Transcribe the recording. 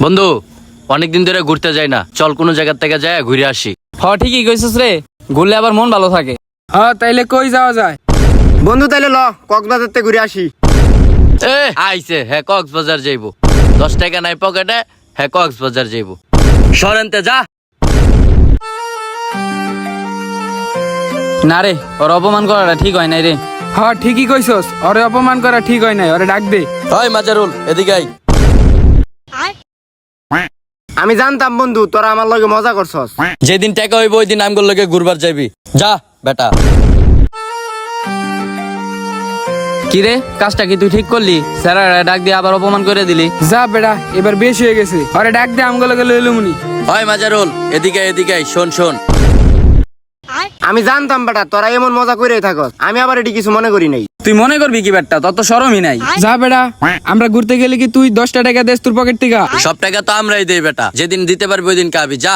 বন্ধু অনেকদিন ধরে ঘুরতে যাই না, চল কোনো জায়গা থেকে যায় ঘুরে আসি। ঠিকই কইছিস রে, ঘুরলে আবার মন ভালো থাকে। তাইলে কই যাওয়া যায়? বন্ধু তাইলে ল কক্সবাজার থেকে ঘুরে আসি। আইছে হ্যাঁ কক্সবাজার যাইবো, 10 টাকা নাই পকেটে, হ্যাঁ কক্সবাজার যাইবো। সরেনতে যা। না রে, ওর অপমান করাটা ঠিক হয় নাই রে। ঠিকই কইছস, ওরে অপমান করা ঠিক হয় নাই, ওরে ডাক দে। ওই মাজারুল এদিকে আই। আমি জানতাম বন্ধু তোরা আমার লগে মজা করছস। যেদিন টাকা হইব ওই দিন আমগুলো লগে ঘুরবার যাইবি, যা বেটা। কি রে, কাজটা কি তুই ঠিক করলি? স্যার ডাক দিয়ে আবার অপমান করে দিলি। যা বেড়া, এবার বেশি হয়ে গেছে, ওরে ডাক দে, আমগুলো গেলে এলুমনি। ওই মাজারুল এদিকে এদিকে আই, শোন শোন। আমি জানতাম বেটা তোরা এমন মজা করেই থাকস, আমি আবার এটি কিছু মনে করি নাই। তুই মনে করবি কি ব্যাটটা, তোর তো শরমই নাই। যা বেড়া, আমরা ঘুরতে গেলে কি তুই 10টা টাকা দেস তোর পকেট থেকে? সব টাকা তো আমরাই দেই বেটা, যেদিন দিতে পারবি ওই দিন কাবি, যা।